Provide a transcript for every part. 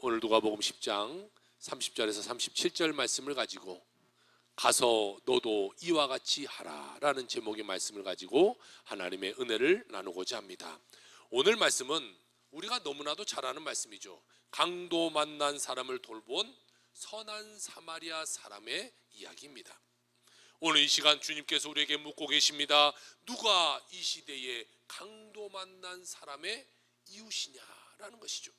오늘 누가복음 10장 30절에서 37절 말씀을 가지고 가서 너도 이와 같이 하라 라는 제목의 말씀을 가지고 하나님의 은혜를 나누고자 합니다. 오늘 말씀은 우리가 너무나도 잘 아는 말씀이죠. 강도 만난 사람을 돌본 선한 사마리아 사람의 이야기입니다. 오늘 이 시간 주님께서 우리에게 묻고 계십니다. 누가 이 시대에 강도 만난 사람의 이웃이냐라는 것이죠.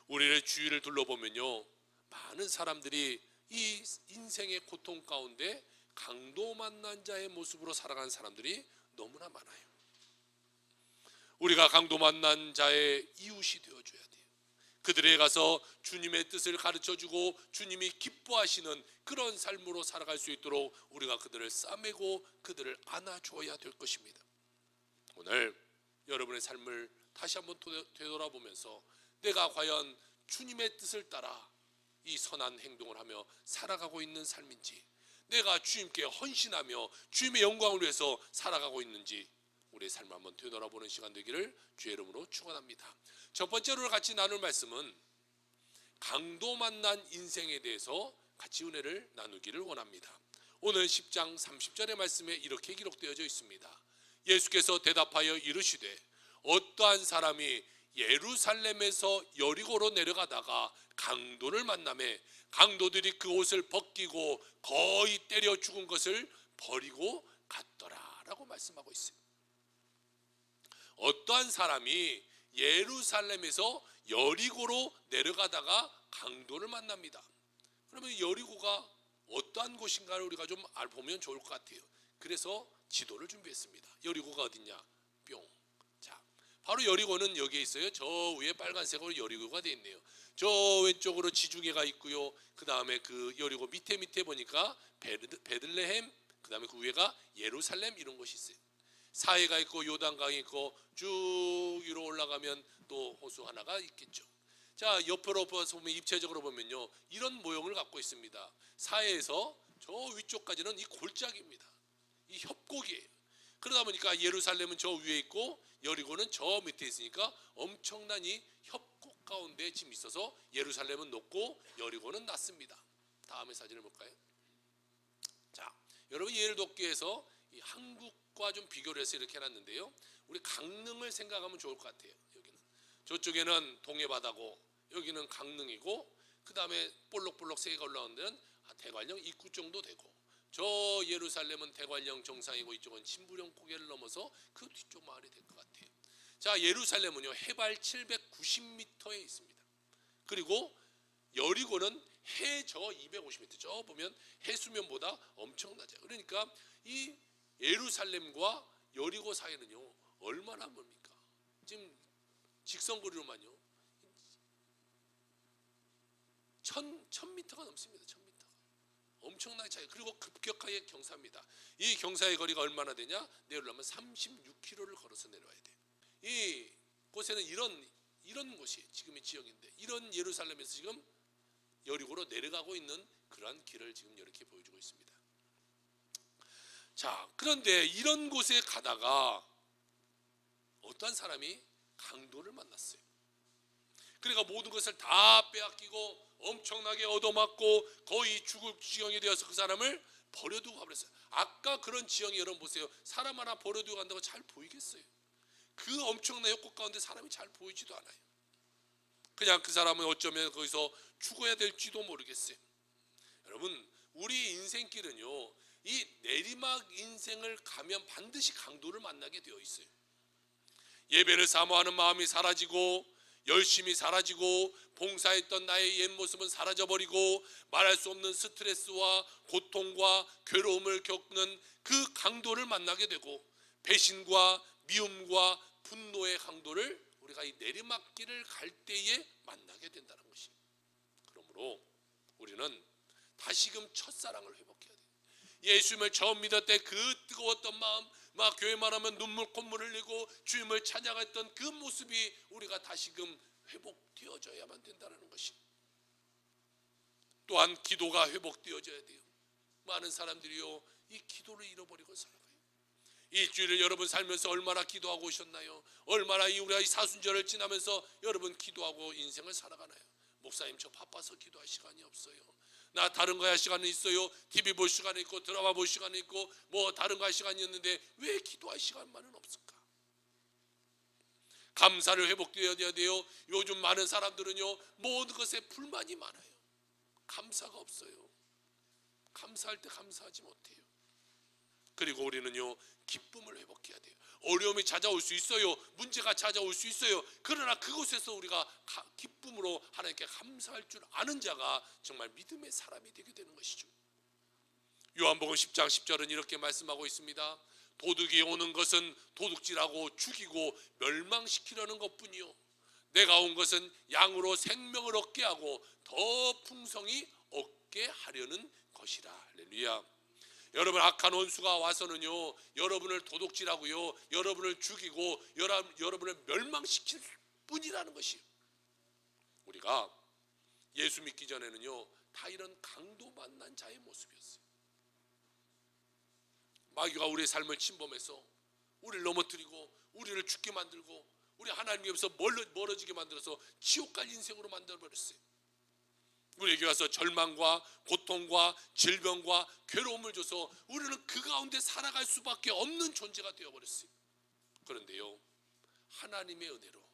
우리의 주위를 둘러보면요, 많은 사람들이 이 인생의 고통 가운데 강도 만난 자의 모습으로 살아가는 사람들이 너무나 많아요. 우리가 강도 만난 자의 이웃이 되어줘야 돼요. 그들에게 가서 주님의 뜻을 가르쳐주고 주님이 기뻐하시는 그런 삶으로 살아갈 수 있도록 우리가 그들을 싸매고 그들을 안아줘야 될 것입니다. 오늘 여러분의 삶을 다시 한번 되돌아보면서 내가 과연 주님의 뜻을 따라 이 선한 행동을 하며 살아가고 있는 삶인지, 내가 주님께 헌신하며 주님의 영광을 위해서 살아가고 있는지 우리의 삶을 한번 되돌아보는 시간 되기를 주의 이름으로 축원합니다. 첫 번째로 같이 나눌 말씀은 강도 만난 인생에 대해서 같이 은혜를 나누기를 원합니다. 오늘 10장 30절의 말씀에 이렇게 기록되어져 있습니다. 예수께서 대답하여 이르시되 어떠한 사람이 예루살렘에서 여리고로 내려가다가 강도를 만나매 강도들이 그 옷을 벗기고 거의 때려 죽은 것을 버리고 갔더라 라고 말씀하고 있어요. 어떠한 사람이 예루살렘에서 여리고로 내려가다가 강도를 만납니다. 그러면 여리고가 어떠한 곳인가를 우리가 좀 알아보면 좋을 것 같아요. 그래서 지도를 준비했습니다. 여리고가 어딨냐? 뿅. 자, 바로 여리고는 여기에 있어요. 저 위에 빨간색으로 여리고가 되어 있네요. 저 왼쪽으로 지중해가 있고요. 그 다음에 그 여리고 밑에 보니까 베들레헴, 그 다음에 그 위에가 예루살렘 이런 곳이 있어요. 사해가 있고 요단강이 있고 쭉 위로 올라가면 또 호수 하나가 있겠죠. 자, 옆으로 보면 입체적으로 보면요, 이런 모형을 갖고 있습니다. 사해에서 저 위쪽까지는 이 골짜기입니다. 이 협곡이에요. 그러다 보니까 예루살렘은 저 위에 있고 여리고는 저 밑에 있으니까 엄청난 이 협곡 가운데 지금 있어서 예루살렘은 높고 여리고는 낮습니다. 다음에 사진을 볼까요? 자, 여러분 예를 돕기 위해서 이 한국과 좀 비교를 해서 이렇게 해놨는데요, 우리 강릉을 생각하면 좋을 것 같아요. 여기는 저쪽에는 동해바다고 여기는 강릉이고, 그 다음에 볼록볼록 세 개가 올라오는 데는 대관령 입구 정도 되고, 저 예루살렘은 대관령 정상이고 이쪽은 신부령 고개를 넘어서 그 뒤쪽 마을이 될 것 같아요. 자, 예루살렘은요 해발 790m에 있습니다. 그리고 여리고는 해저 250m, 저 보면 해수면보다 엄청 낮아요. 그러니까 이 예루살렘과 여리고 사이는요 얼마나 멉니까? 지금 직선거리로만요 1000m가 넘습니다. 1000m. 엄청나게 차이. 그리고 급격하게 경사입니다. 이 경사의 거리가 얼마나 되냐? 내려오려면 36km를 걸어서 내려와야 돼요. 이 곳에는 이런 곳이 지금의 지역인데, 이런 예루살렘에서 지금 여리고로 내려가고 있는 그러한 길을 지금 이렇게 보여주고 있습니다. 자, 그런데 이런 곳에 가다가 어떠한 사람이 강도를 만났어요. 그러니까 모든 것을 다 빼앗기고 엄청나게 얻어맞고 거의 죽을 지경이 되어서 그 사람을 버려두고 가버렸어요. 아까 그런 지형이 여러분 보세요. 사람 하나 버려두고 간다고 잘 보이겠어요? 그 엄청난 협곡 가운데 사람이 잘 보이지도 않아요. 그냥 그 사람은 어쩌면 거기서 죽어야 될지도 모르겠어요. 여러분, 우리 인생길은요 이 내리막 인생을 가면 반드시 강도를 만나게 되어 있어요. 예배를 사모하는 마음이 사라지고, 열심히 사라지고, 봉사했던 나의 옛 모습은 사라져버리고, 말할 수 없는 스트레스와 고통과 괴로움을 겪는 그 강도를 만나게 되고, 배신과 미움과 분노의 강도를 우리가 이 내리막길을 갈 때에 만나게 된다는 것이. 그러므로 우리는 다시금 첫사랑을 회복해야 돼요. 예수님을 처음 믿을 때 그 뜨거웠던 마음, 막 교회만 하면 눈물 콧물 흘리고 주님을 찬양했던 그 모습이 우리가 다시금 회복되어져야만 된다는 것이. 또한 기도가 회복되어져야 돼요. 많은 사람들이요 이 기도를 잃어버리고 살아가요. 일주일을 여러분 살면서 얼마나 기도하고 오셨나요? 얼마나 우리가 이 사순절을 지나면서 여러분 기도하고 인생을 살아가나요? 목사님 저 바빠서 기도할 시간이 없어요. 나 다른 거 할 시간은 있어요. TV 볼 시간이 있고 드라마 볼 시간이 있고 뭐 다른 거 할 시간이 있는데 왜 기도할 시간만은 없을까? 감사를 회복되어야 돼요. 요즘 많은 사람들은요 모든 것에 불만이 많아요. 감사가 없어요. 감사할 때 감사하지 못해요. 그리고 우리는요 기쁨을 회복해야 돼요. 어려움이 찾아올 수 있어요. 문제가 찾아올 수 있어요. 그러나 그곳에서 우리가 기쁨으로 하나님께 감사할 줄 아는 자가 정말 믿음의 사람이 되게 되는 것이죠. 요한복음 10장 10절은 이렇게 말씀하고 있습니다. 도둑이 오는 것은 도둑질하고 죽이고 멸망시키려는 것뿐이요 내가 온 것은 양으로 생명을 얻게 하고 더 풍성히 얻게 하려는 것이라. 할렐루야. 여러분 악한 원수가 와서는요 여러분을 도둑질하고요 여러분을 죽이고 여러분을 멸망시킬 뿐이라는 것이에요. 우리가 예수 믿기 전에는요 다 이런 강도 만난 자의 모습이었어요. 마귀가 우리의 삶을 침범해서 우리를 넘어뜨리고 우리를 죽게 만들고 우리 하나님께서 멀어지게 만들어서 지옥 갈 인생으로 만들어버렸어요. 우리에게 와서 절망과 고통과 질병과 괴로움을 줘서 우리는 그 가운데 살아갈 수밖에 없는 존재가 되어버렸어요. 그런데요 하나님의 은혜로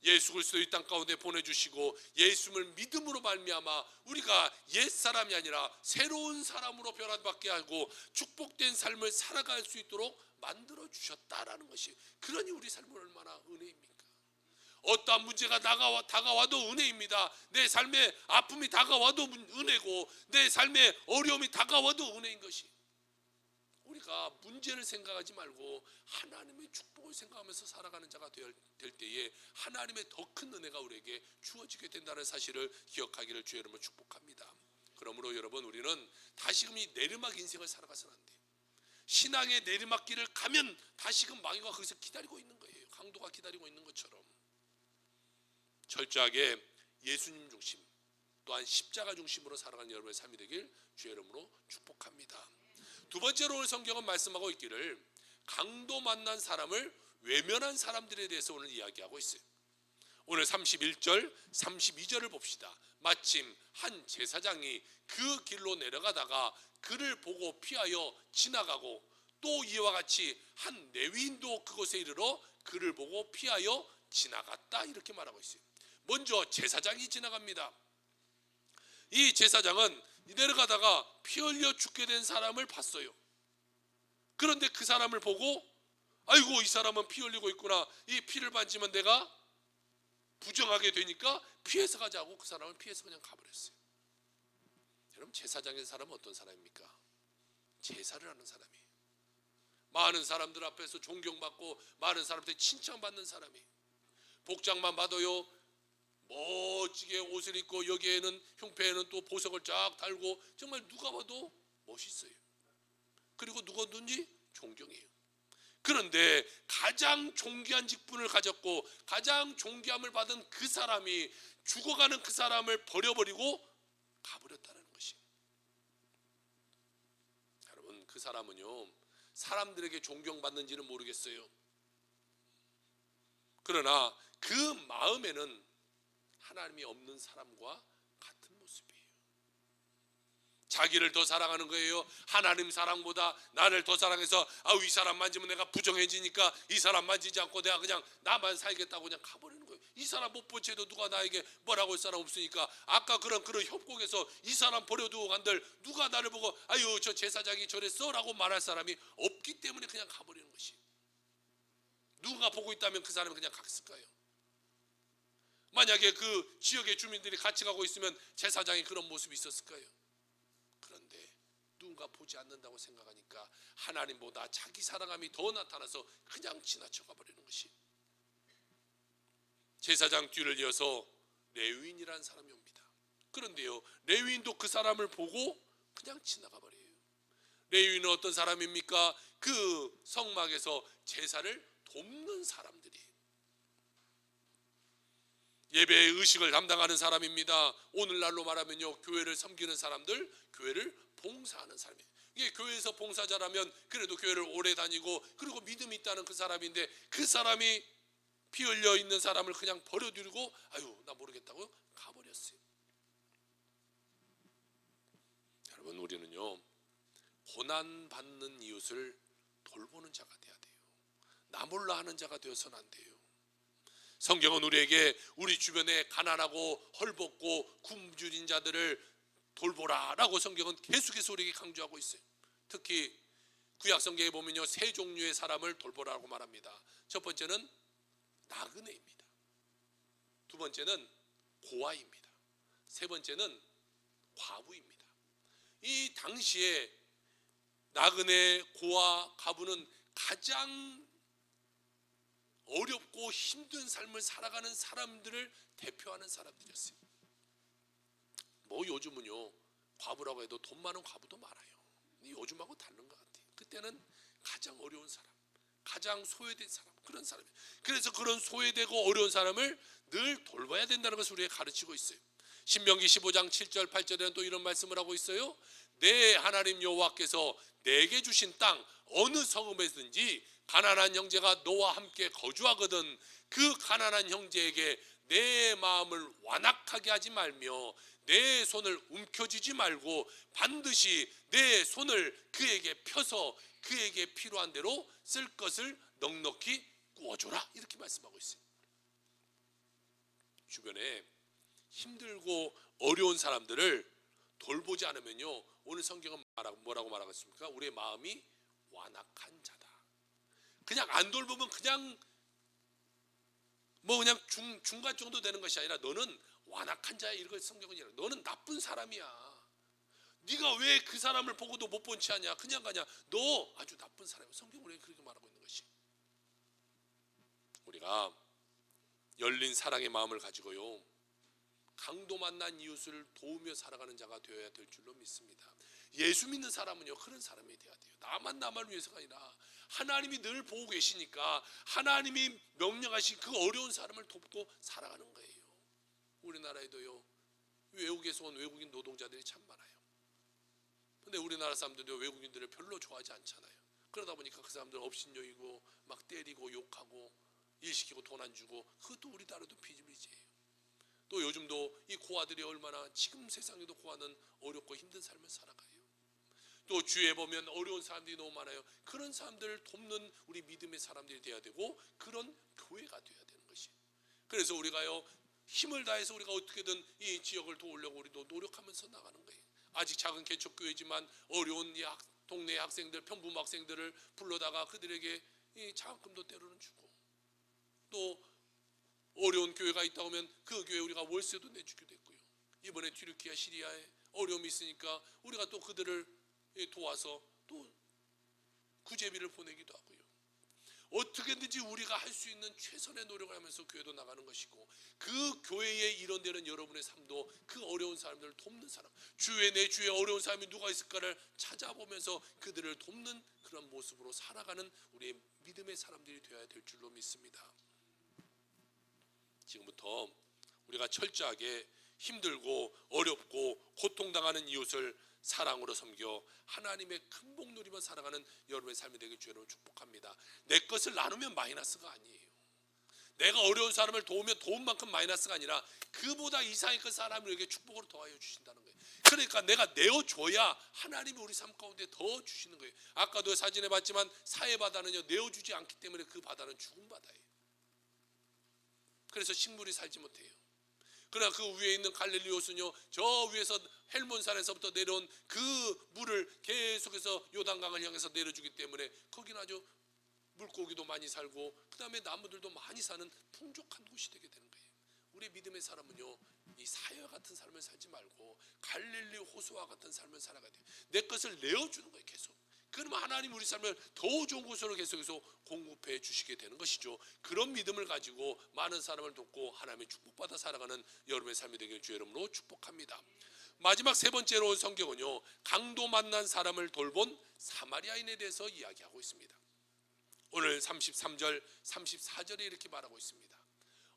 예수 그리스도 이 땅 가운데 보내주시고 예수를 믿음으로 말미암아 우리가 옛사람이 아니라 새로운 사람으로 변화받게 하고 축복된 삶을 살아갈 수 있도록 만들어 주셨다라는 것이, 그러니 우리 삶은 얼마나 은혜입니까? 어떠한 문제가 다가와도 은혜입니다. 내 삶에 아픔이 다가와도 은혜고 내 삶에 어려움이 다가와도 은혜인 것이, 우리가 문제를 생각하지 말고 하나님의 축복을 생각하면서 살아가는 자가 될 때에 하나님의 더 큰 은혜가 우리에게 주어지게 된다는 사실을 기억하기를 주의 이름으로 축복합니다. 그러므로 여러분 우리는 다시금 이 내리막 인생을 살아가서는 안 돼요. 신앙의 내리막길을 가면 다시금 마귀가 거기서 기다리고 있는 거예요. 강도가 기다리고 있는 것처럼 철저하게 예수님 중심 또한 십자가 중심으로 살아가는 여러분의 삶이 되길 주의 이름으로 축복합니다. 두 번째로 오늘 성경은 말씀하고 있기를 강도 만난 사람을 외면한 사람들에 대해서 오늘 이야기하고 있어요. 오늘 31절 32절을 봅시다. 마침 한 제사장이 그 길로 내려가다가 그를 보고 피하여 지나가고 또 이와 같이 한 레위인도 그곳에 이르러 그를 보고 피하여 지나갔다, 이렇게 말하고 있어요. 먼저 제사장이 지나갑니다. 이 제사장은 내려가다가 피 흘려 죽게 된 사람을 봤어요. 그런데 그 사람을 보고 아이고 이 사람은 피 흘리고 있구나, 이 피를 만지면 내가 부정하게 되니까 피해서 가자고 그 사람을 피해서 그냥 가버렸어요. 여러분 제사장의 사람은 어떤 사람입니까? 제사를 하는 사람이에요. 많은 사람들 앞에서 존경받고 많은 사람한테 칭찬받는 사람이에요. 복장만 봐도요 멋지게 옷을 입고 여기에는 흉패에는 또 보석을 쫙 달고 정말 누가 봐도 멋있어요. 그리고 누구든지 존경해요. 그런데 가장 존귀한 직분을 가졌고 가장 존귀함을 받은 그 사람이 죽어가는 그 사람을 버려버리고 가버렸다는 것이, 여러분 그 사람은요 사람들에게 존경받는지는 모르겠어요. 그러나 그 마음에는 하나님이 없는 사람과 같은 모습이에요. 자기를 더 사랑하는 거예요. 하나님 사랑보다 나를 더 사랑해서 이 사람 만지면 내가 부정해지니까 이 사람 만지지 않고 내가 그냥 나만 살겠다고 그냥 가버리는 거예요. 이 사람 못 본 채도 누가 나에게 뭐라고 할 사람 없으니까 아까 그런 협곡에서 이 사람 버려두고 간들 누가 나를 보고 아유 저 제사장이 저랬어 라고 말할 사람이 없기 때문에 그냥 가버리는 것이, 누가 보고 있다면 그 사람은 그냥 갔을까요? 만약에 그 지역의 주민들이 같이 가고 있으면 제사장이 그런 모습이 있었을까요? 그런데 누군가 보지 않는다고 생각하니까 하나님보다 자기 사랑함이 더 나타나서 그냥 지나쳐가 버리는 것이, 제사장 뒤를 이어서 레위인이라는 사람이 옵니다. 그런데요 레위인도 그 사람을 보고 그냥 지나가 버려요. 레위인은 어떤 사람입니까? 그 성막에서 제사를 돕는 사람들이에요. 예배의 의식을 담당하는 사람입니다. 오늘날로 말하면요 교회를 섬기는 사람들, 교회를 봉사하는 사람이에요. 이게 교회에서 봉사자라면 그래도 교회를 오래 다니고 그리고 믿음이 있다는 그 사람인데 그 사람이 피 흘려 있는 사람을 그냥 버려두고 아유 나 모르겠다고 가버렸어요. 여러분, 우리는요 고난 받는 이웃을 돌보는 자가 돼야 돼요. 나 몰라 하는 자가 되어서는 안 돼요. 성경은 우리에게 우리 주변에 가난하고 헐벗고 굶주린 자들을 돌보라라고 성경은 계속해서 우리에게 강조하고 있어요. 특히 구약 성경에 보면요 세 종류의 사람을 돌보라고 말합니다. 첫 번째는 나그네입니다. 두 번째는 고아입니다. 세 번째는 과부입니다. 이 당시에 나그네, 고아, 과부는 가장 어렵고 힘든 삶을 살아가는 사람들을 대표하는 사람들이었어요. 뭐 요즘은요 과부라고 해도 돈 많은 과부도 많아요. 요즘하고 다른 것 같아요. 그때는 가장 어려운 사람, 가장 소외된 사람, 그런 사람이에요. 그래서 그런 소외되고 어려운 사람을 늘 돌봐야 된다는 것을 우리에게 가르치고 있어요. 신명기 15장 7절 8절에는 또 이런 말씀을 하고 있어요. 내 하나님 여호와께서 내게 주신 땅 어느 성읍에든지 가난한 형제가 너와 함께 거주하거든 그 가난한 형제에게 내 마음을 완악하게 하지 말며 내 손을 움켜쥐지 말고 반드시 내 손을 그에게 펴서 그에게 필요한 대로 쓸 것을 넉넉히 구워줘라, 이렇게 말씀하고 있어요. 주변에 힘들고 어려운 사람들을 돌보지 않으면요 오늘 성경은 뭐라고 말하고 있습니까? 우리의 마음이 완악한 자다. 그냥 안 돌보면 그냥 중간 정도 되는 것이 아니라 너는 완악한 자야, 이걸 성경은 이래요. 너는 나쁜 사람이야. 네가 왜 그 사람을 보고도 못 본 채 하냐, 그냥 가냐, 너 아주 나쁜 사람이야. 성경은 우리에게 그렇게 말하고 있는 것이. 우리가 열린 사랑의 마음을 가지고요 강도 만난 이웃을 도우며 살아가는 자가 되어야 될 줄로 믿습니다. 예수 믿는 사람은요 그런 사람이 돼야 돼요. 나만 위해서가 아니라 하나님이 늘 보고 계시니까 하나님이 명령하신 그 어려운 사람을 돕고 살아가는 거예요. 우리나라에도요 외국에서 온 외국인 노동자들이 참 많아요. 근데 우리나라 사람들도 외국인들을 별로 좋아하지 않잖아요. 그러다 보니까 그 사람들 업신여기고 막 때리고 욕하고 일 시키고 돈 안 주고, 그것도 우리나라도 비일비재예요. 또 요즘도 이 고아들이 얼마나, 지금 세상에도 고아는 어렵고 힘든 삶을 살아가요. 또 주위에 보면 어려운 사람들이 너무 많아요. 그런 사람들을 돕는 우리 믿음의 사람들이 돼야 되고 그런 교회가 돼야 되는 것이. 그래서 우리가요 힘을 다해서 우리가 어떻게든 이 지역을 도우려고 우리도 노력하면서 나가는 거예요. 아직 작은 개척교회지만 어려운 이 동네 학생들, 편부모 학생들을 불러다가 그들에게 이 장학금도 때로는 주고, 또 어려운 교회가 있다 보면 그 교회 우리가 월세도 내주기도 했고요. 이번에 튀르키예 시리아에 어려움이 있으니까 우리가 또 그들을 도와서 또 구제비를 보내기도 하고요. 어떻게든지 우리가 할 수 있는 최선의 노력을 하면서 교회도 나가는 것이고, 그 교회에 일원되는 여러분의 삶도 그 어려운 사람들을 돕는 사람, 내 주위에 어려운 사람이 누가 있을까를 찾아보면서 그들을 돕는 그런 모습으로 살아가는 우리의 믿음의 사람들이 되어야 될 줄로 믿습니다. 지금부터 우리가 철저하게 힘들고 어렵고 고통당하는 이웃을 사랑으로 섬겨 하나님의 큰 복 누리며 살아가는 여러분의 삶이 되길 주로 축복합니다. 내 것을 나누면 마이너스가 아니에요. 내가 어려운 사람을 도우면 도운 만큼 마이너스가 아니라 그보다 이상의 그 사람을 우리에게 축복으로 더하여 주신다는 거예요. 그러니까 내가 내어줘야 하나님이 우리 삶 가운데 더 주시는 거예요. 아까도 사진에 봤지만 사해 바다는요 내어주지 않기 때문에 그 바다는 죽은 바다예요. 그래서 식물이 살지 못해요. 그러나 그 위에 있는 갈릴리 호수는요 저 위에서 헬몬산에서부터 내려온 그 물을 계속해서 요단강을 향해서 내려주기 때문에 거기는 아주 물고기도 많이 살고 그 다음에 나무들도 많이 사는 풍족한 곳이 되게 되는 거예요. 우리 믿음의 사람은요 이 사해와 같은 삶을 살지 말고 갈릴리 호수와 같은 삶을 살아가야 돼요. 내 것을 내어주는 거예요. 계속. 그러면 하나님 우리 삶을 더 좋은 곳으로 계속해서 공급해 주시게 되는 것이죠. 그런 믿음을 가지고 많은 사람을 돕고 하나님의 축복받아 살아가는 여러분의 삶이 되길 주의 이름으로 축복합니다. 마지막 세 번째로 온 성경은요 강도 만난 사람을 돌본 사마리아인에 대해서 이야기하고 있습니다. 오늘 33절 34절에 이렇게 말하고 있습니다.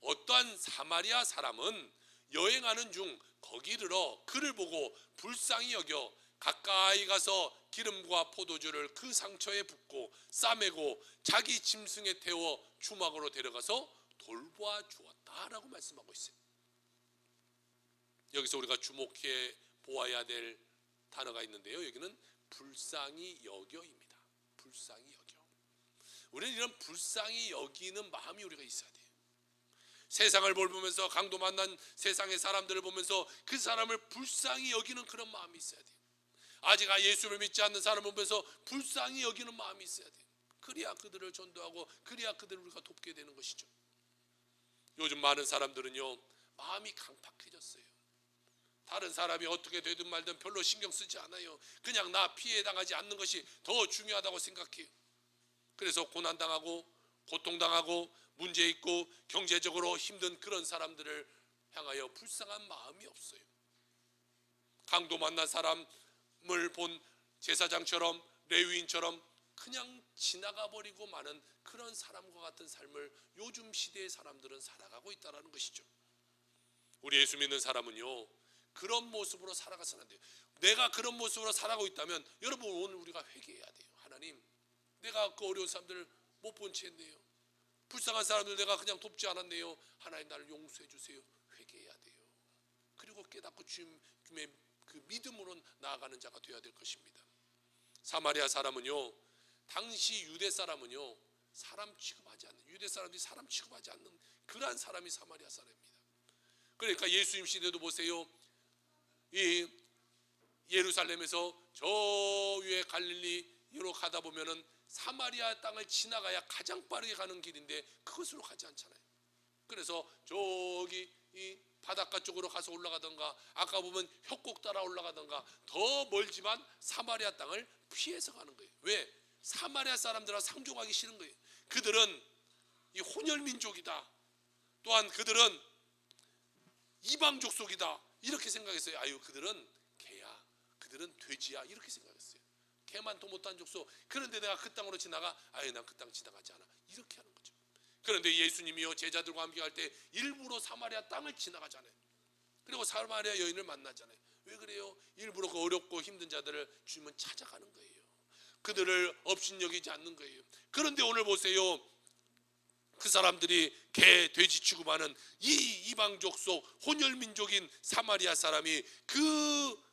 어떠한 사마리아 사람은 여행하는 중 거기 이르러 그를 보고 불쌍히 여겨 가까이 가서 기름과 포도주를 그 상처에 붓고 싸매고 자기 짐승에 태워 주막으로 데려가서 돌보아 주었다라고 말씀하고 있어요. 여기서 우리가 주목해 보아야 될 단어가 있는데요. 여기는 불쌍히 여겨입니다. 불쌍히 여겨. 우리는 이런 불쌍히 여기는 마음이 우리가 있어야 돼요. 세상을 보면서 강도 만난 세상의 사람들을 보면서 그 사람을 불쌍히 여기는 그런 마음이 있어야 돼요. 아직 예수를 믿지 않는 사람을 보면서 불쌍히 여기는 마음이 있어야 돼요. 그래야 그들을 전도하고 그래야 그들을 우리가 돕게 되는 것이죠. 요즘 많은 사람들은요, 마음이 강팍해졌어요. 다른 사람이 어떻게 되든 말든 별로 신경 쓰지 않아요. 그냥 나 피해 당하지 않는 것이 더 중요하다고 생각해요. 그래서 고난당하고 고통당하고 문제 있고 경제적으로 힘든 그런 사람들을 향하여 불쌍한 마음이 없어요. 강도 만난 사람을 본 제사장처럼 레위인처럼 그냥 지나가 버리고 마는 그런 사람과 같은 삶을 요즘 시대의 사람들은 살아가고 있다는 것이죠. 우리 예수 믿는 사람은요, 그런 모습으로 살아가서는 안 돼요. 내가 그런 모습으로 살아가고 있다면 여러분, 오늘 우리가 회개해야 돼요. 하나님, 내가 그 어려운 사람들을 못 본 채 했네요. 불쌍한 사람들 내가 그냥 돕지 않았네요. 하나님, 나를 용서해 주세요. 회개해야 돼요. 그리고 깨닫고 주님의 그 믿음으로 나아가는 자가 되어야 될 것입니다. 사마리아 사람은요, 당시 유대 사람은요, 사람 취급하지 않는, 유대 사람들이 사람 취급하지 않는 그러한 사람이 사마리아 사람입니다. 그러니까 예수님 시대도 보세요. 이 예루살렘에서 저 위에 갈릴리로 가다 보면은 사마리아 땅을 지나가야 가장 빠르게 가는 길인데 그것으로 가지 않잖아요. 그래서 저기 이 바닷가 쪽으로 가서 올라가던가, 아까 보면 협곡 따라 올라가던가, 더 멀지만 사마리아 땅을 피해서 가는 거예요. 왜? 사마리아 사람들과 상종하기 싫은 거예요. 그들은 이 혼혈 민족이다. 또한 그들은 이방 족속이다. 이렇게 생각했어요. 아유, 그들은 개야, 그들은 돼지야, 이렇게 생각했어요. 개만 더 못한 족속. 그런데 내가 그 땅으로 지나가, 아유, 난 그 땅 지나가지 않아, 이렇게 하는 거죠. 그런데 예수님이요, 제자들과 함께 할 때 일부러 사마리아 땅을 지나가잖아요. 그리고 사마리아 여인을 만나잖아요. 왜 그래요? 일부러 그 어렵고 힘든 자들을 주님은 찾아가는 거예요. 그들을 업신여기지 않는 거예요. 그런데 오늘 보세요. 그 사람들이 개, 돼지 취급하는 이 이방 족속 혼혈민족인 사마리아 사람이 그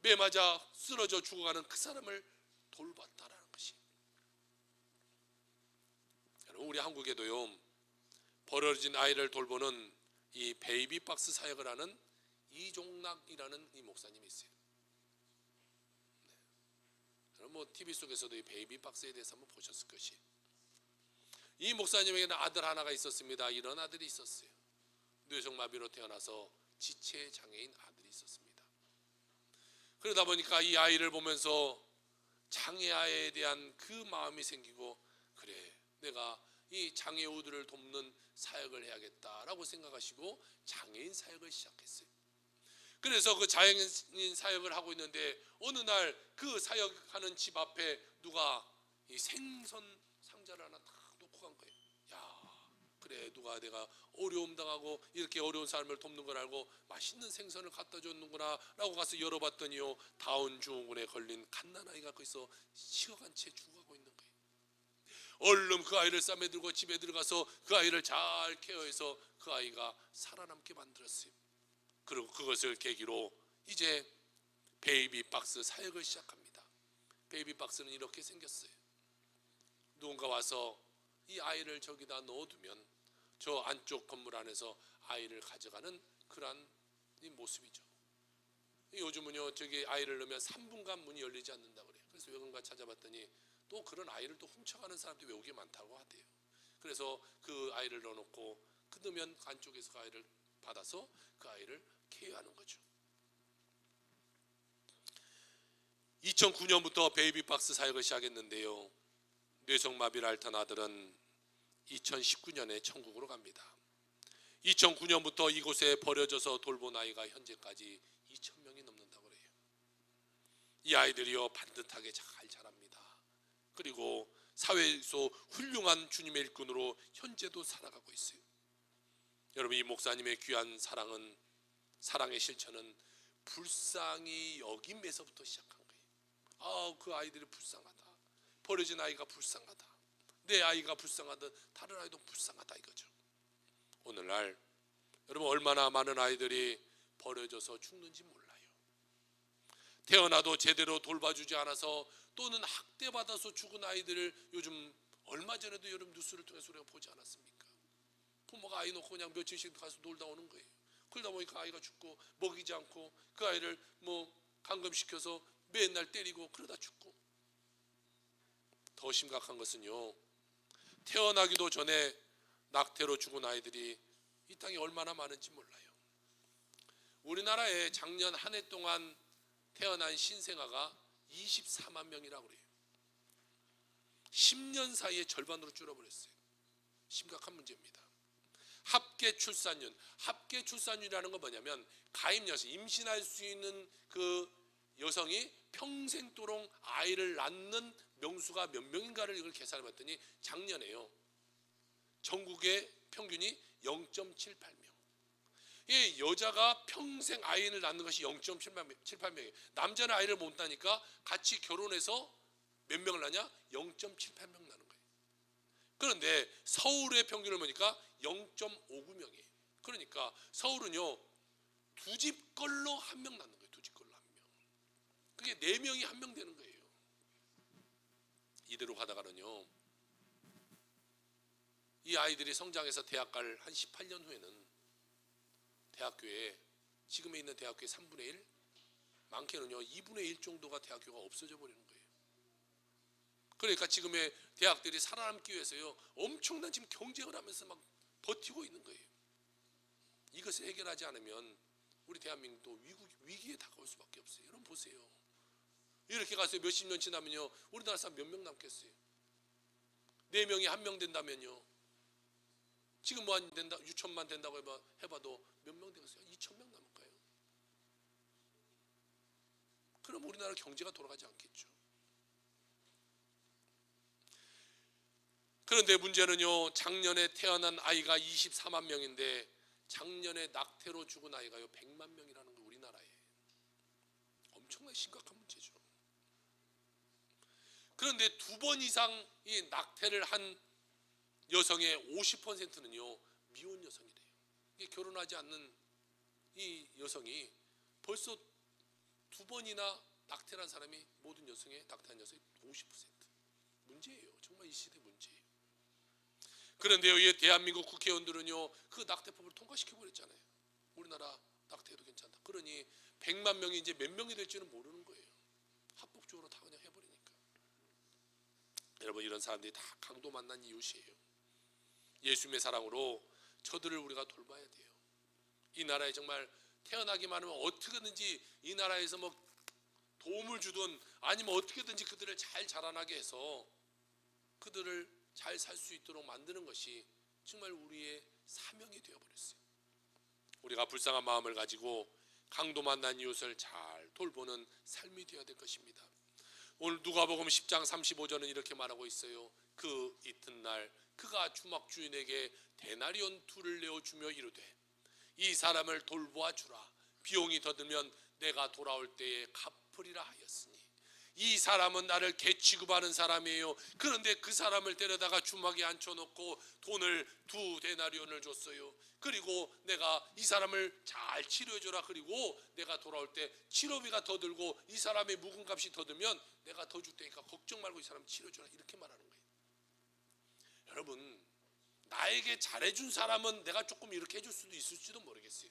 매 맞아 쓰러져 죽어가는 그 사람을 돌봤다라는 것이. 우리 한국에도요, 버려진 아이를 돌보는 이 베이비 박스 사역을 하는 이종락이라는 이 목사님이 있어요. 네. 뭐 TV 속에서도 이 베이비 박스에 대해서 한번 보셨을 것이. 이 목사님에게는 아들 하나가 있었습니다. 이런 아들이 있었어요. 뇌성마비로 태어나서 지체 장애인 아들이 있었습니다. 그러다 보니까 이 아이를 보면서 장애아에 대한 그 마음이 생기고, 그래, 내가 이 장애우들을 돕는 사역을 해야겠다라고 생각하시고 장애인 사역을 시작했어요. 그래서 그 장애인 사역을 하고 있는데 어느 날 그 사역하는 집 앞에 누가 이 생선 상자를 하나 딱 놓고 간 거예요. 야, 그래, 누가 내가 어려움 당하고 이렇게 어려운 사람을 돕는 걸 알고 맛있는 생선을 갖다 줬는구나 라고 가서 열어봤더니요, 다운 증후군에 걸린 갓난아이가 거기서 식어간 채 죽어가고 있는 거예요. 얼른 그 아이를 싸매 들고 집에 들어가서 그 아이를 잘 케어해서 그 아이가 살아남게 만들었어요. 그리고 그것을 계기로 이제 베이비 박스 사역을 시작합니다. 베이비 박스는 이렇게 생겼어요. 누군가 와서 이 아이를 저기다 넣어두면 저 안쪽 건물 안에서 아이를 가져가는 그러한 이 모습이죠. 요즘은요, 저기 아이를 넣으면 3분간 문이 열리지 않는다고 그래요. 그래서 왜 그런가 찾아봤더니 또 그런 아이를 또 훔쳐가는 사람들이 외국에 많다고 하대요. 그래서 그 아이를 넣어놓고 그러면 안쪽에서 그 아이를 받아서 그 아이를 케어하는 거죠. 2009년부터 베이비 박스 사역을 시작했는데요, 뇌성마비를 앓던 아들은 2019년에 천국으로 갑니다. 2009년부터 이곳에 버려져서 돌본 아이가 현재까지 2,000명이 넘는다고 그래요. 이 아이들이요, 반듯하게 잘 자랍니다. 그리고 사회에서 훌륭한 주님의 일꾼으로 현재도 살아가고 있어요. 여러분, 이 목사님의 귀한 사랑은, 사랑의 실천은 불쌍히 여김에서부터 시작한 거예요. 아, 그 아이들이 불쌍하다. 버려진 아이가 불쌍하다. 내 아이가 불쌍하든 다른 아이도 불쌍하다 이거죠. 오늘날 여러분, 얼마나 많은 아이들이 버려져서 죽는지 몰라요. 태어나도 제대로 돌봐주지 않아서 또는 학대받아서 죽은 아이들을 요즘 얼마 전에도 여러분 뉴스를 통해서 우리가 보지 않았습니까? 부모가 아이 놓고 그냥 며칠씩 가서 놀다 오는 거예요. 그러다 보니까 아이가 죽고 먹이지 않고 그 아이를 감금시켜서 맨날 때리고 그러다 죽고. 더 심각한 것은요, 태어나기도 전에 낙태로 죽은 아이들이 이 땅에 얼마나 많은지 몰라요. 우리나라에 작년 한 해 동안 태어난 신생아가 24만 명이라고 그래요. 10년 사이에 절반으로 줄어버렸어요. 심각한 문제입니다. 합계 출산율이라는 건 뭐냐면 가임 여성, 임신할 수 있는 그 여성이 평생도록 아이를 낳는 명수가 몇 명인가를 이걸 계산해 봤더니 작년에요, 전국의 평균이 0.78명. 이 여자가 평생 아이를 낳는 것이 0.78명이에요. 남자는 아이를 못 낳으니까 같이 결혼해서 몇 명을 낳냐? 0.78명 낳는 거예요. 그런데 서울의 평균을 보니까 0.59명이에요. 그러니까 서울은요, 두 집 걸로 한 명 낳는 거예요. 두 집 걸로 한 명. 그게 4명이 한 명 되는 거예요. 이대로 가다가는요, 이 아이들이 성장해서 대학 갈 한 18년 후에는 대학교에, 지금에 있는 대학교의 3분의 1, 많게는요 2분의 1 정도가 대학교가 없어져 버리는 거예요. 그러니까 지금의 대학들이 살아남기 위해서요 엄청난 지금 경쟁을 하면서 막 버티고 있는 거예요. 이것을 해결하지 않으면 우리 대한민국도 위기에 다가올 수밖에 없어요. 여러분 보세요. 이렇게 가서 몇십 년 지나면요 우리나라 사람 몇 명 남겠어요? 4명이 1명 된다면요, 지금 한 된다 6천만 된다고 해봐도 몇 명 되겠어요? 2천 명 남을 거예요. 그럼 우리나라 경제가 돌아가지 않겠죠. 그런데 문제는요, 작년에 태어난 아이가 24만 명인데 작년에 낙태로 죽은 아이가요 100만 명이라는 거, 우리나라에. 엄청나게 심각한 문제죠. 그런데 2번 이상 이 낙태를 한 여성의 50%는요 미혼 여성이래요. 이게 결혼하지 않는 이 여성이 벌써 2번이나 낙태를 한 사람이, 모든 여성의 낙태한 여성이 50%. 문제예요. 정말 이 시대 문제예요. 그런데요, 이 대한민국 국회의원들은요 그 낙태법을 통과시켜버렸잖아요. 우리나라 낙태해도 괜찮다. 그러니 100만 명이 이제 몇 명이 될지는 모르는 거예요. 합법적으로 다 그냥 해버리니까. 여러분, 이런 사람들이 다 강도 만난 이웃이에요. 예수님의 사랑으로 저들을 우리가 돌봐야 돼요. 이 나라에 정말 태어나기만 하면 어떻게든지 이 나라에서 도움을 주든 아니면 어떻게든지 그들을 잘 자라나게 해서 그들을 잘 살 수 있도록 만드는 것이 정말 우리의 사명이 되어버렸어요. 우리가 불쌍한 마음을 가지고 강도 만난 이웃을 잘 돌보는 삶이 되어야 될 것입니다. 오늘 누가복음 10장 35절은 이렇게 말하고 있어요. 그 이튿날 그가 주막 주인에게 데나리온 2를 내어주며 이르되 이 사람을 돌보아 주라. 비용이 더 들면 내가 돌아올 때에 갚으리라 하였으니, 이 사람은 나를 개취급하는 사람이에요. 그런데 그 사람을 데려다가 주막에 앉혀놓고 돈을 2 데나리온을 줬어요. 그리고 내가 이 사람을 잘 치료해줘라. 그리고 내가 돌아올 때 치료비가 더 들고 이 사람의 묵은값이 더 들면 내가 더 줄 테니까 걱정 말고 이 사람 치료해줘라. 이렇게 말하는 거예요. 여러분, 나에게 잘해준 사람은 내가 조금 이렇게 해줄 수도 있을지도 모르겠어요.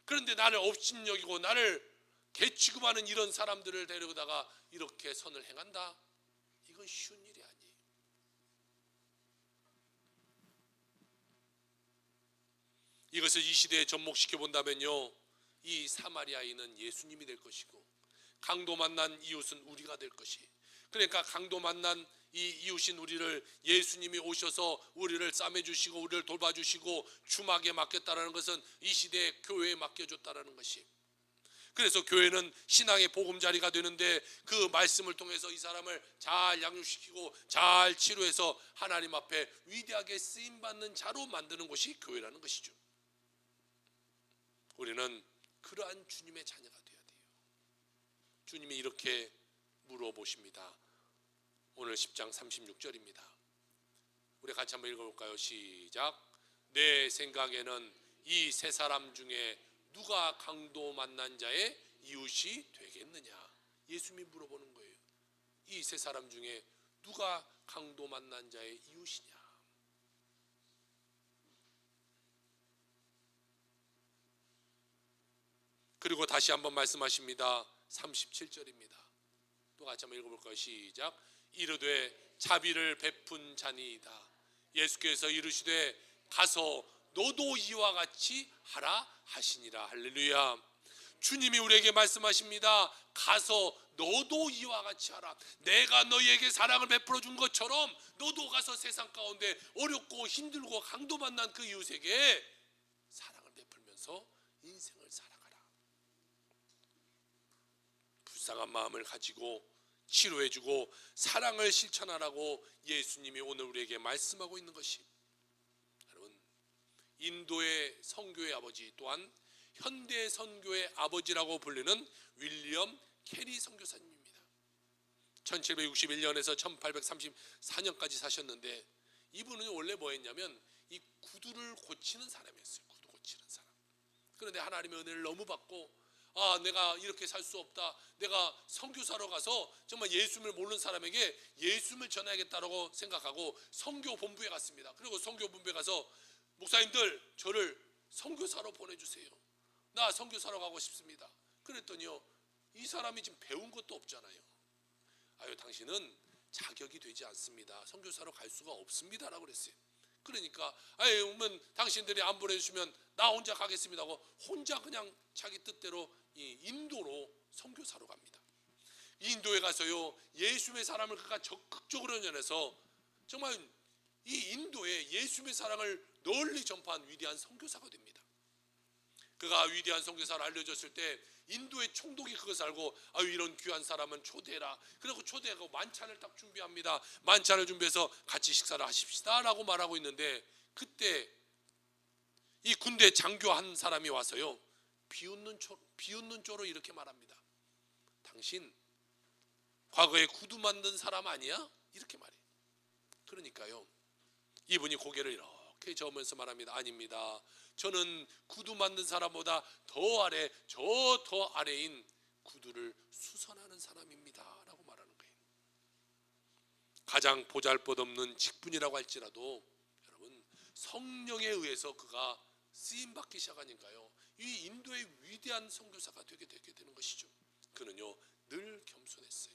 그런데 나를 업신여기고 나를 개취급하는 이런 사람들을 데려다가 이렇게 선을 행한다? 이건 쉬운 일이 아니에요. 이것을 이 시대에 접목시켜 본다면요, 이 사마리아인은 예수님이 될 것이고 강도 만난 이웃은 우리가 될 것이. 그러니까 강도 만난 이 이웃인 우리를 예수님이 오셔서 우리를 싸매주시고 우리를 돌봐주시고 주막에 맡겼다라는 것은 이 시대에 교회에 맡겨줬다라는 것이. 그래서 교회는 신앙의 보금자리가 되는데 그 말씀을 통해서 이 사람을 잘 양육시키고 잘 치료해서 하나님 앞에 위대하게 쓰임받는 자로 만드는 것이 교회라는 것이죠. 우리는 그러한 주님의 자녀가 되어야 돼요. 주님이 이렇게 물어보십니다. 오늘 10장 36절입니다. 우리 같이 한번 읽어볼까요? 시작. 내 생각에는 이 세 사람 중에 누가 강도 만난 자의 이웃이 되겠느냐? 예수님이 물어보는 거예요. 이 세 사람 중에 누가 강도 만난 자의 이웃이냐? 그리고 다시 한번 말씀하십니다. 37절입니다. 또 같이 한번 읽어볼까요? 시작. 이르되 자비를 베푼 자니이다. 예수께서 이르시되 가서 너도 이와 같이 하라 하시니라. 할렐루야. 주님이 우리에게 말씀하십니다. 가서 너도 이와 같이 하라. 내가 너희에게 사랑을 베풀어 준 것처럼 너도 가서 세상 가운데 어렵고 힘들고 강도 만난 그 이웃에게 사랑을 베풀면서 인생을 살아가라. 불쌍한 마음을 가지고 치료해주고 사랑을 실천하라고 예수님이 오늘 우리에게 말씀하고 있는 것이, 여러분, 인도의 선교의 아버지 또한 현대 선교의 아버지라고 불리는 윌리엄 캐리 선교사님입니다. 1761년에서 1834년까지 사셨는데 이분은 원래 뭐 했냐면 이 구두를 고치는 사람이었어요. 구두 고치는 사람. 그런데 하나님의 은혜를 너무 받고 내가 이렇게 살 수 없다. 내가 선교사로 가서 정말 예수님을 모르는 사람에게 예수님을 전해야겠다라고 생각하고 선교 본부에 갔습니다. 그리고 선교 본부에 가서 목사님들 저를 선교사로 보내주세요. 나 선교사로 가고 싶습니다. 그랬더니요, 이 사람이 지금 배운 것도 없잖아요. 아유, 당신은 자격이 되지 않습니다. 선교사로 갈 수가 없습니다라고 그랬어요. 그러니까 그러면 당신들이 안 보내주시면 나 혼자 가겠습니다 하고 혼자 그냥 자기 뜻대로 이 인도로 선교사로 갑니다. 인도에 가서요, 예수님의 사랑을 그가 적극적으로 전해서 정말 이 인도에 예수님의 사랑을 널리 전파한 위대한 선교사가 됩니다. 그가 위대한 선교사를 알려졌을 때 인도의 총독이 그것을 알고 이런 귀한 사람은 초대해라. 그리고 초대하고 만찬을 딱 준비합니다. 만찬을 준비해서 같이 식사를 하십시다 라고 말하고 있는데, 그때 이 군대 장교 한 사람이 와서요, 비웃는 조로 이렇게 말합니다. 당신 과거에 구두 만든 사람 아니야? 이렇게 말해요. 그러니까요, 이분이 고개를 이렇게 저으면서 말합니다. 아닙니다. 저는 구두 만든 사람보다 더 아래, 저 더 아래인 구두를 수선하는 사람입니다 라고 말하는 거예요. 가장 보잘것없는 직분이라고 할지라도 여러분, 성령에 의해서 그가 쓰임받기 시작하니까요, 이 인도의 위대한 선교사가 되게 되는 것이죠. 그는요, 늘 겸손했어요.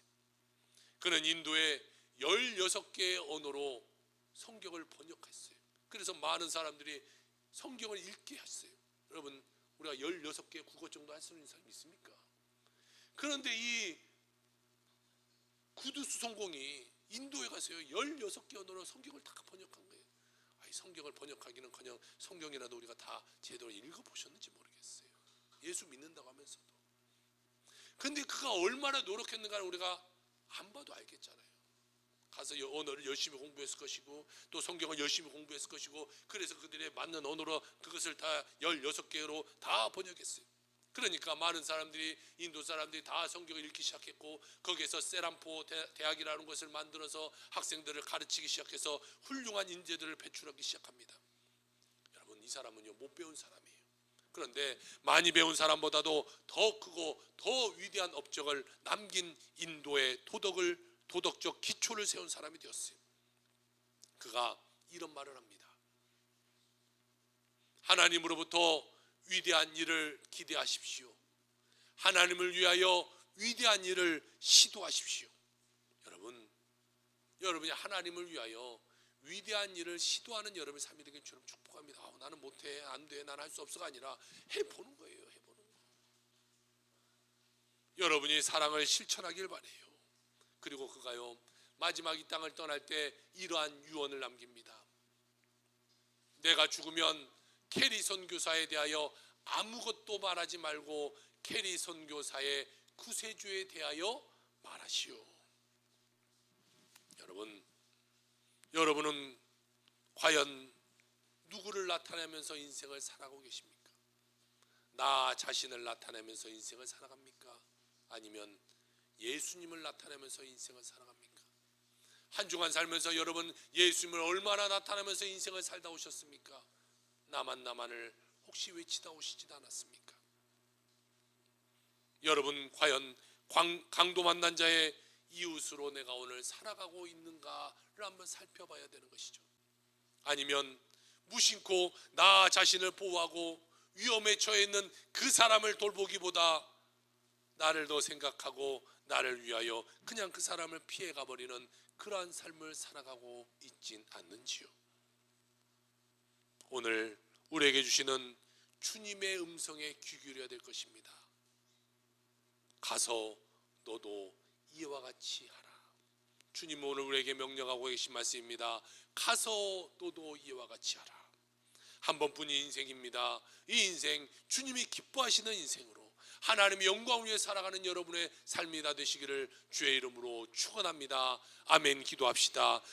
그는 인도의 16개의 언어로 성경을 번역했어요. 그래서 많은 사람들이 성경을 읽게 했어요. 여러분, 우리가 16개의 국어 정도 할 수 있는 사람이 있습니까? 그런데 이 구두 수송공이 인도에 가서요, 16개 언어로 성경을 다 번역한 거예요. 성경을 번역하기는커녕 성경이라도 우리가 다 제대로 읽어보셨는지 모르겠어요. 예수 믿는다고 하면서도. 근데 그가 얼마나 노력했는가를 우리가 안 봐도 알겠잖아요. 가서 언어를 열심히 공부했을 것이고 또 성경을 열심히 공부했을 것이고, 그래서 그들의 맞는 언어로 그것을 다 16개로 다 번역했어요. 그러니까 많은 사람들이, 인도 사람들이 다 성경을 읽기 시작했고, 거기에서 세람포 대학이라는 것을 만들어서 학생들을 가르치기 시작해서 훌륭한 인재들을 배출하기 시작합니다. 여러분, 이 사람은요, 못 배운 사람이에요. 그런데 많이 배운 사람보다도 더 크고 더 위대한 업적을 남긴 인도의 도덕적 기초를 세운 사람이 되었어요. 그가 이런 말을 합니다. 하나님으로부터 위대한 일을 기대하십시오. 하나님을 위하여 위대한 일을 시도하십시오. 여러분이 하나님을 위하여 위대한 일을 시도하는 여러분의 삶이 되길 주님 축복합니다. 나는 못해, 안 돼, 난 할 수 없어가 아니라 해보는 거예요. 해보는 거. 여러분이 사랑을 실천하길 바래요. 그리고 그가요, 마지막 이 땅을 떠날 때 이러한 유언을 남깁니다. 내가 죽으면 캐리 선교사에 대하여 아무것도 말하지 말고 캐리 선교사의 구세주에 대하여 말하시오. 여러분은 과연 누구를 나타내면서 인생을 살아가고 계십니까? 나 자신을 나타내면서 인생을 살아갑니까? 아니면 예수님을 나타내면서 인생을 살아갑니까? 한 주간 살면서 여러분 예수님을 얼마나 나타내면서 인생을 살다 오셨습니까? 나만을 혹시 외치다 오시지도 않았습니까? 여러분 과연 강도 만난 자의 이웃으로 내가 오늘 살아가고 있는가를 한번 살펴봐야 되는 것이죠. 아니면 무심코 나 자신을 보호하고 위험에 처해 있는 그 사람을 돌보기보다 나를 더 생각하고 나를 위하여 그냥 그 사람을 피해 가버리는 그러한 삶을 살아가고 있진 않는지요. 오늘 우리에게 주시는 주님의 음성에 귀 기울여야 될 것입니다. 가서 너도 이와 같이 하라. 주님은 오늘 우리에게 명령하고 계신 말씀입니다. 가서 너도 이와 같이 하라. 한 번뿐인 인생입니다. 이 인생 주님이 기뻐하시는 인생으로 하나님의 영광을 위해 살아가는 여러분의 삶이 다 되시기를 주의 이름으로 축원합니다. 아멘. 기도합시다.